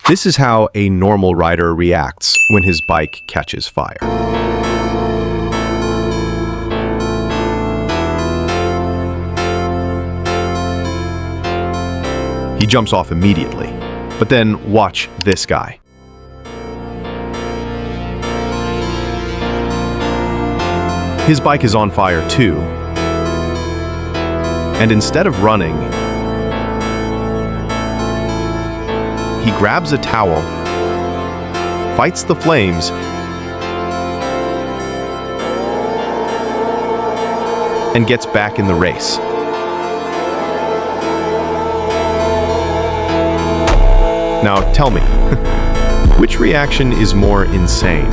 This is how a normal rider reacts when his bike catches fire. He jumps off immediately. But then watch this guy. His bike is on fire too. And instead of running, he grabs a towel, fights the flames, and gets back in the race. Now tell me, which reaction is more insane?